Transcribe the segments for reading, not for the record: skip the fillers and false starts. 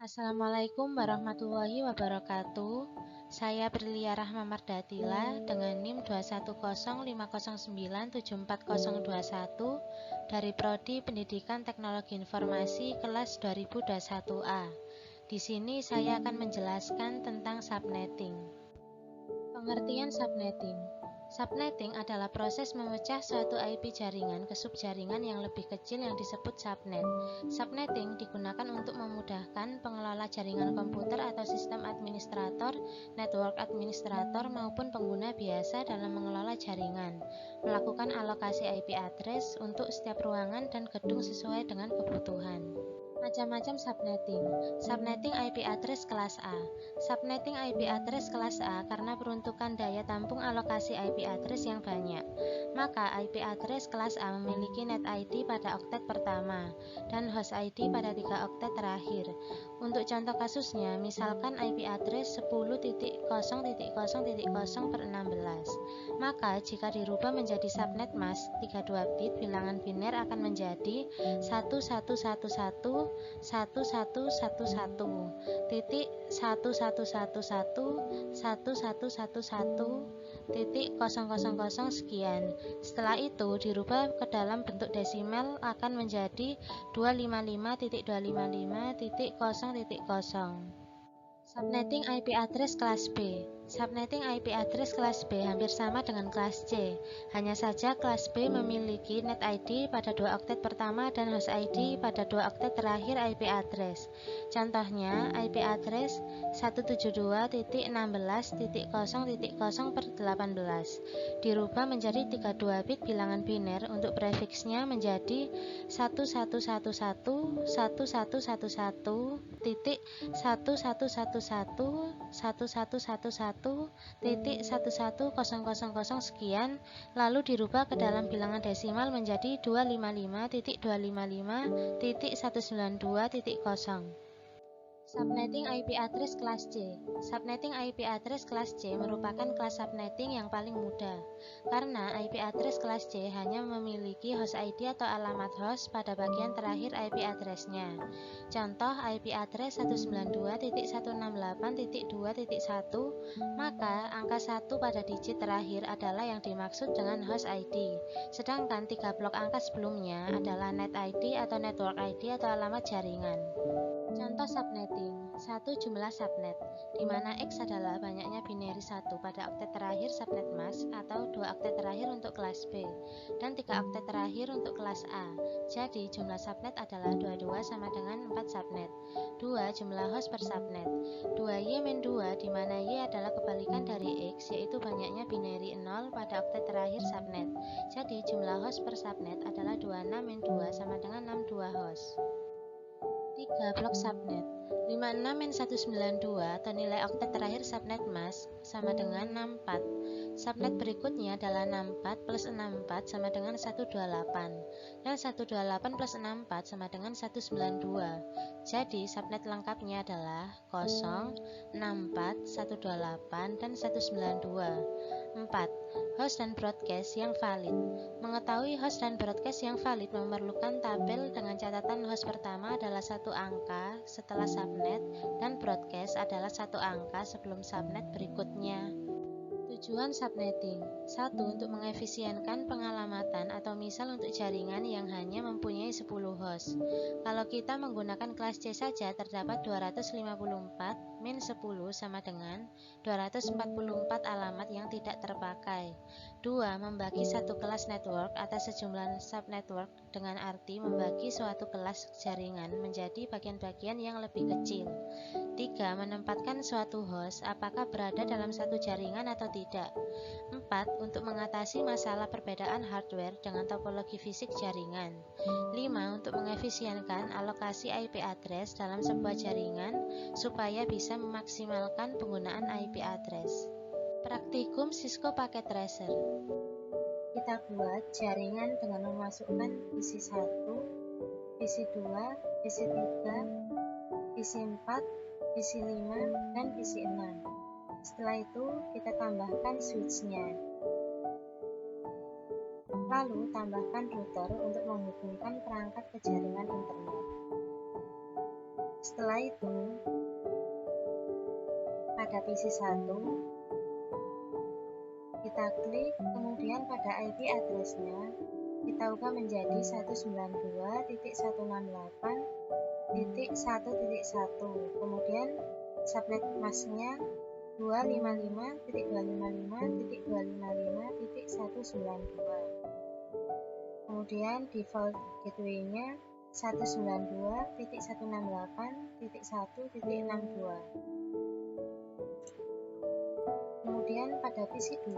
Assalamualaikum warahmatullahi wabarakatuh. Saya Prilia Rahma Mardatila dengan NIM 21050974021 dari Prodi Pendidikan Teknologi Informasi kelas 2021A. Di sini saya akan menjelaskan tentang subnetting. Pengertian subnetting. Subnetting adalah proses memecah suatu IP jaringan ke subjaringan yang lebih kecil yang disebut subnet. Subnetting digunakan untuk memudahkan pengelola jaringan komputer atau sistem administrator, network administrator maupun pengguna biasa dalam mengelola jaringan, melakukan alokasi IP address untuk setiap ruangan dan gedung sesuai dengan kebutuhan. Macam-macam subnetting. Subnetting IP address kelas A. Subnetting IP address kelas A karena peruntukan daya tampung alokasi IP address yang banyak. Maka IP address kelas A memiliki net ID pada oktet pertama dan host ID pada 3 oktet terakhir. Untuk contoh kasusnya, misalkan IP address 10.0.0.0/16. Maka jika dirubah menjadi subnet mask 32 bit, bilangan biner akan menjadi 111111111111 sekian. Setelah itu dirubah ke dalam bentuk desimal akan menjadi 255.255.0.0. Subnetting IP address kelas B. Subnetting IP address kelas B hampir sama dengan kelas C. Hanya saja kelas B memiliki net ID pada 2 oktet pertama dan host ID pada 2 oktet terakhir IP address. Contohnya IP address 172.16.0.0/18 dirubah menjadi 32 bit bilangan biner untuk prefiksnya menjadi 11111111111111 sekian, lalu dirubah ke dalam bilangan desimal menjadi 255.255.192.0. Subnetting IP address kelas C. Subnetting IP address kelas C merupakan kelas subnetting yang paling mudah, karena IP address kelas C hanya memiliki host ID atau alamat host pada bagian terakhir IP address-nya. Contoh IP address 192.168.2.1, maka angka 1 pada digit terakhir adalah yang dimaksud dengan host ID, sedangkan 3 blok angka sebelumnya adalah net ID atau network ID atau alamat jaringan. Contoh subnetting. 1. Jumlah subnet, di mana X adalah banyaknya binary 1 pada oktet terakhir subnet mask atau 2 oktet terakhir untuk kelas B dan 3 oktet terakhir untuk kelas A. Jadi jumlah subnet adalah 22 sama dengan 4 subnet. 2. Jumlah host per subnet. 2Y-2, di mana Y adalah kebalikan dari X, yaitu banyaknya binary 0 pada oktet terakhir subnet. Jadi jumlah host per subnet adalah 26-2 sama dengan 62 host. 3. Blok subnet. 56-192 atau nilai oktet terakhir subnet mask sama dengan 64. Subnet berikutnya adalah 64 plus 64 sama dengan 128 dan 128 plus 64 sama dengan 192. Jadi subnet lengkapnya adalah 0, 64, 128 dan 192. 4. Host dan broadcast yang valid. Mengetahui host dan broadcast yang valid memerlukan tabel dengan catatan host pertama adalah 1 angka setelah subnet dan broadcast adalah 1 angka sebelum subnet berikutnya. Tujuan subnetting. 1. Untuk mengefisienkan pengalamatan atau misal untuk jaringan yang hanya mempunyai 10 host. Kalau kita menggunakan kelas C saja terdapat 254 min 10 sama dengan 244 alamat yang tidak terpakai. 2. Membagi satu kelas network atas sejumlah subnetwork dengan arti membagi suatu kelas jaringan menjadi bagian-bagian yang lebih kecil. 3. Menempatkan suatu host apakah berada dalam satu jaringan atau tidak. 4. Untuk mengatasi masalah perbedaan hardware dengan topologi fisik jaringan. 5. Untuk mengefisienkan alokasi IP address dalam sebuah jaringan supaya bisa memaksimalkan penggunaan IP address. Praktikum Cisco Packet Tracer. Kita buat jaringan dengan memasukkan PC 1, PC 2, PC 3, PC 4, PC 5, dan PC 6. Setelah itu kita tambahkan switch-nya. Lalu tambahkan router untuk menghubungkan perangkat ke jaringan internet. Setelah itu, pada PC1 kita klik, kemudian pada IP address-nya kita ubah menjadi 192.168.1.1, kemudian subnet mask-nya 255.255.255.192, kemudian default gateway-nya 192.168.1.62. Kemudian pada PC2,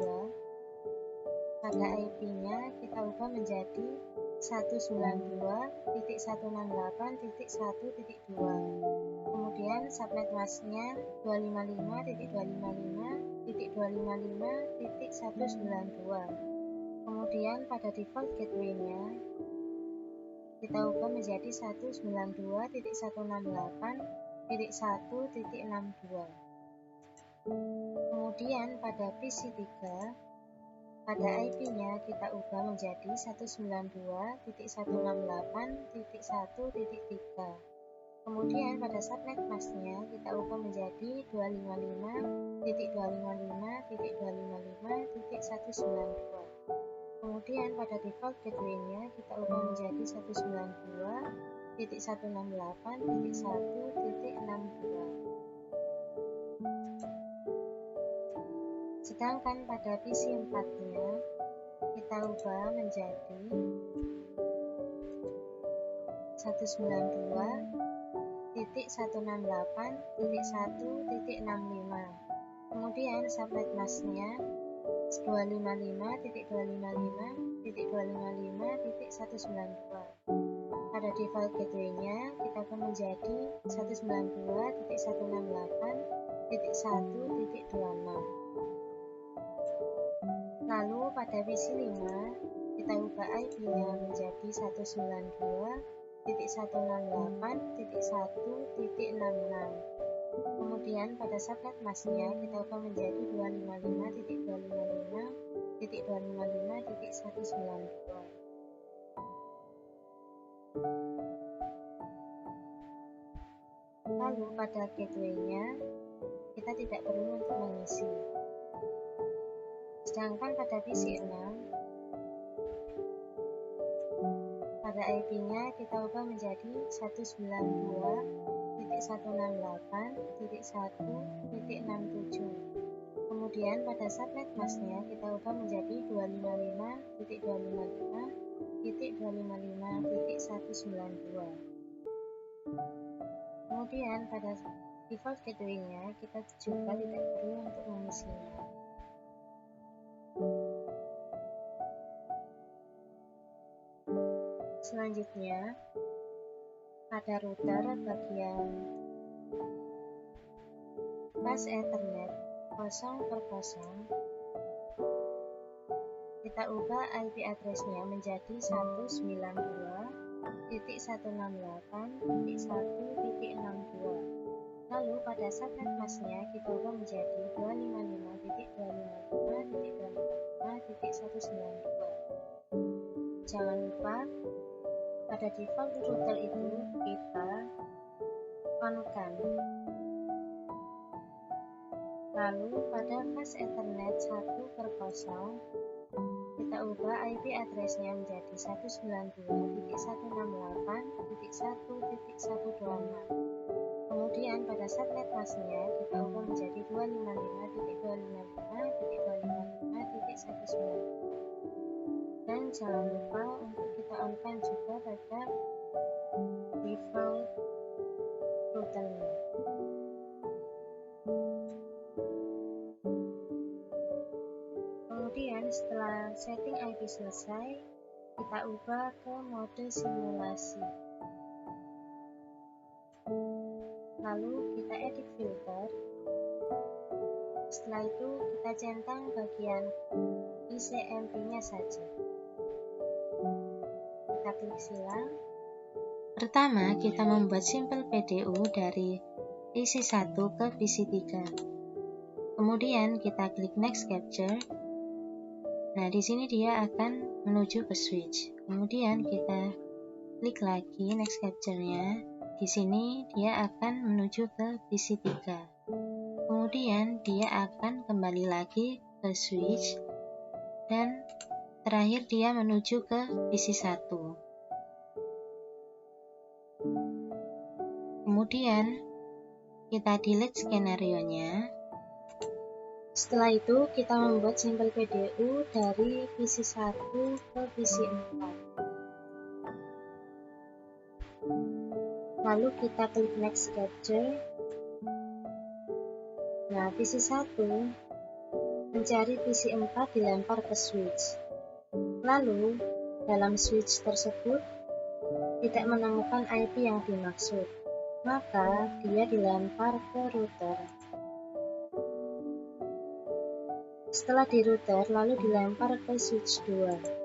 pada IP-nya kita ubah menjadi 192.168.1.2. Kemudian subnet mask-nya 255.255.255.192. Kemudian pada default gateway-nya kita ubah menjadi 192.168.1.62. Kemudian pada PC3, pada IP-nya kita ubah menjadi 192.168.1.3. Kemudian pada subnet mask-nya kita ubah menjadi 255.255.255.192. Kemudian pada default gateway-nya kita ubah menjadi 192.168.1.62. Sedangkan pada PC4-nya kita ubah menjadi 192.168.1.65. Kemudian subnet mask-nya 255.255.255.192. Pada default gateway-nya kita ubah menjadi 192.168.1.26. Lalu pada PC5 kita ubah IP-nya menjadi 192.168.1.66. Kemudian pada subnet mask-nya kita ubah menjadi 255.255.255.192. Lalu pada gateway-nya kita tidak perlu untuk mengisi. Sedangkan pada PC6 pada IP-nya kita ubah menjadi 192.168.1.67. Kemudian pada subnet mask-nya kita ubah menjadi 255.255.255.192. Kemudian pada default gateway-nya kita juga tidak perlu untuk mengisinya. Selanjutnya, pada router bagian bus Ethernet 0/0, kita ubah IP address-nya menjadi 192.168.1.62. Lalu pada subnet mask-nya kita ubah menjadi 255.255.255.192. Jangan lupa pada default router itu kita on-kan. Lalu pada bus Ethernet 1/0 kita ubah IP address-nya menjadi 192.168.1.126. Kemudian pada subnet mask-nya kita ubah menjadi 255.255.255.192. Dan jangan lupa untuk kita on-kan juga pada default routernya. Kemudian setelah setting IP selesai, kita ubah ke mode simulasi. Lalu kita edit filter. Setelah itu kita centang bagian ICMP-nya saja. Kita klik silang. Pertama, kita membuat simple PDU dari PC1 ke PC3. Kemudian kita klik next capture. Nah, di sini dia akan menuju ke switch. Kemudian kita klik lagi next capture-nya. di sini dia akan menuju ke PC 3. Kemudian dia akan kembali lagi ke switch dan terakhir dia menuju ke PC 1. Kemudian kita delete skenario-nya. Setelah itu kita membuat sampel PDU dari PC 1 ke PC 4. Lalu kita klik next capture. Nah, PC 1 mencari PC 4 dilempar ke switch. Lalu, dalam switch tersebut tidak menemukan IP yang dimaksud, maka dia dilempar ke router. Setelah di router, lalu dilempar ke switch 2.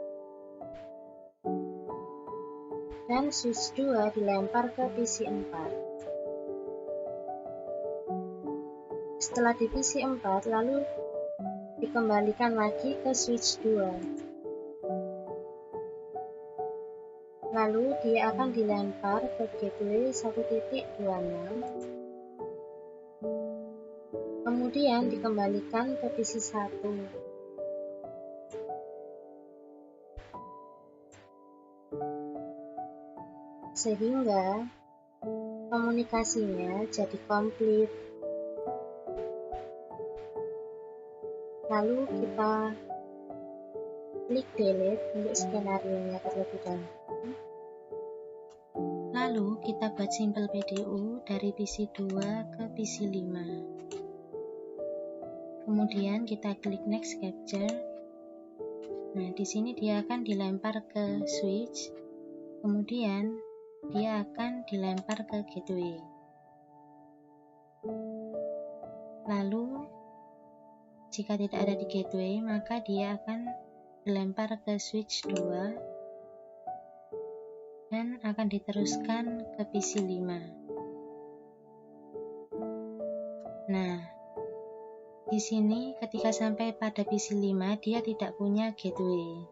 Dan switch 2 dilempar ke PC 4. Setelah di PC 4, lalu dikembalikan lagi ke switch 2. Lalu dia akan dilempar ke gateway 1.26. Kemudian dikembalikan ke PC 1. Sehingga komunikasinya jadi komplit. Lalu kita klik delete untuk skenario-nya terlebih dahulu. Lalu kita buat sampel PDU dari PC 2 ke PC 5. Kemudian kita klik next capture. Nah, di sini dia akan dilempar ke switch. Kemudian dia akan dilempar ke gateway. Lalu jika tidak ada di gateway, maka dia akan dilempar ke switch 2 dan akan diteruskan ke PC 5. Nah, di sini ketika sampai pada PC 5, dia tidak punya gateway.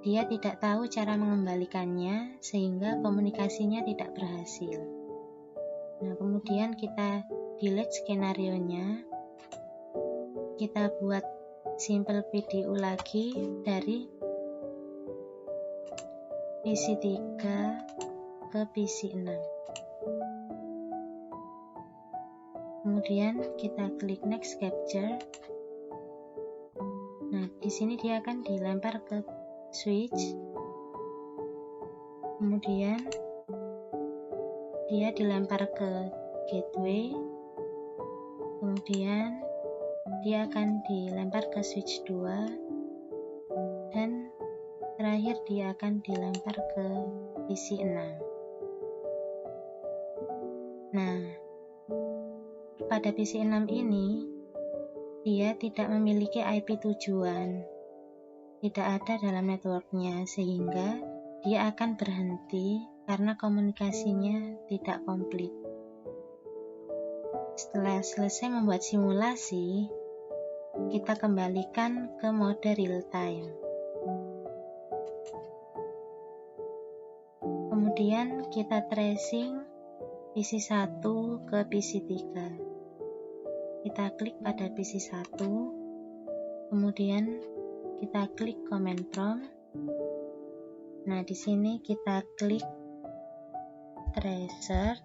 Dia tidak tahu cara mengembalikannya sehingga komunikasinya tidak berhasil. Nah, kemudian kita delete skenario-nya. Kita buat sampel PDU lagi dari PC 3 ke PC 6. Kemudian kita klik next capture. Nah, di sini dia akan dilempar ke switch. Kemudian dia dilempar ke gateway. Kemudian dia akan dilempar ke switch 2 dan terakhir dia akan dilempar ke PC 6. Nah, pada PC 6 ini dia tidak memiliki IP tujuan, tidak ada dalam networknya, sehingga dia akan berhenti karena komunikasinya tidak komplit. Setelah selesai membuat simulasi, kita kembalikan ke mode real time. Kemudian kita tracing PC 1 ke PC 3. Kita klik pada PC 1, kemudian kita klik command prompt. Nah, di sini kita klik tracer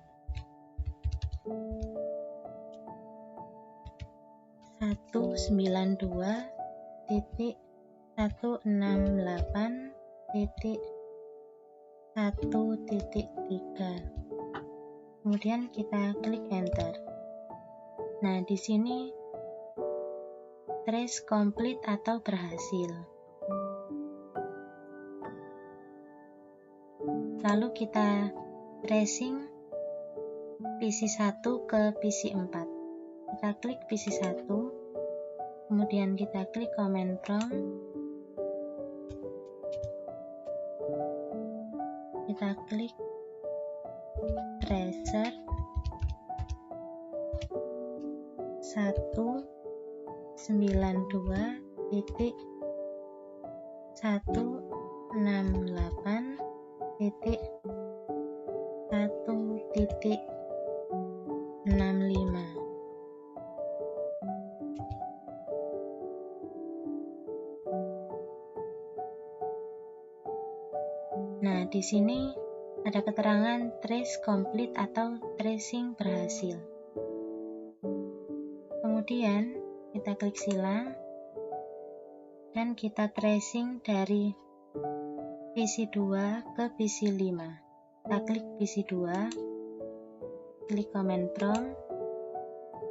192.168.1.3. Kemudian kita klik enter. Nah, di sini trace complete atau berhasil. Lalu kita tracing PC 1 ke PC 4. Kita klik PC 1, kemudian kita klik command prompt. Kita klik tracer 192.168.1.3. 1.65. Nah, di sini ada keterangan trace complete atau tracing berhasil. Kemudian kita klik silang dan kita tracing dari PC2 ke PC5. Kita klik PC2, klik command prompt,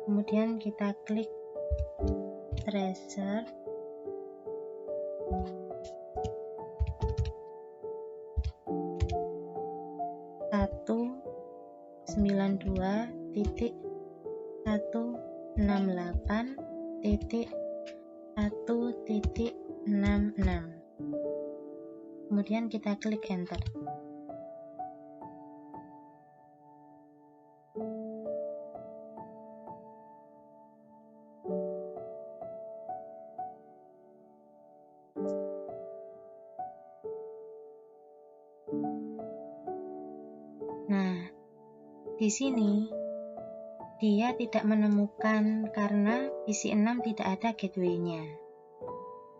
kemudian kita klik tracer, satu 92.168.1.66. Kemudian kita klik enter. Nah, di sini dia tidak menemukan karena PC6 tidak ada gateway-nya.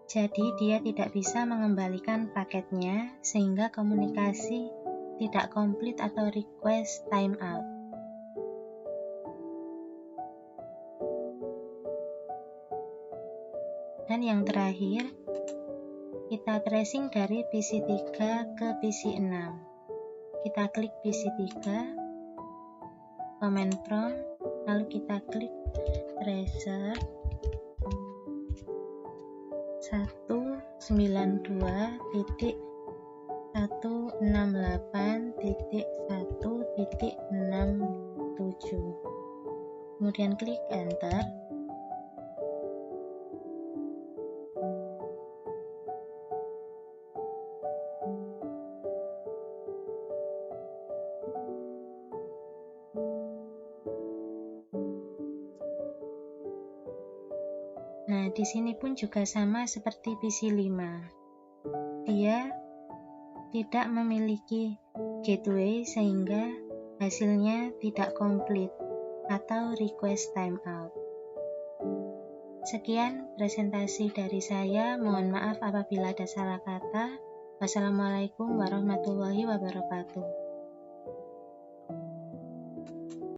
Jadi dia tidak bisa mengembalikan paketnya sehingga komunikasi tidak komplit atau request timeout. Dan yang terakhir, kita tracing dari PC3 ke PC6. Kita klik PC3, command prompt, lalu kita klik tracer 168.1.67. Kemudian klik enter. Nah, di sini pun juga sama seperti PC5. Dia tidak memiliki gateway sehingga hasilnya tidak komplit atau request timeout. Sekian presentasi dari saya. Mohon maaf apabila ada salah kata. Wassalamualaikum warahmatullahi wabarakatuh.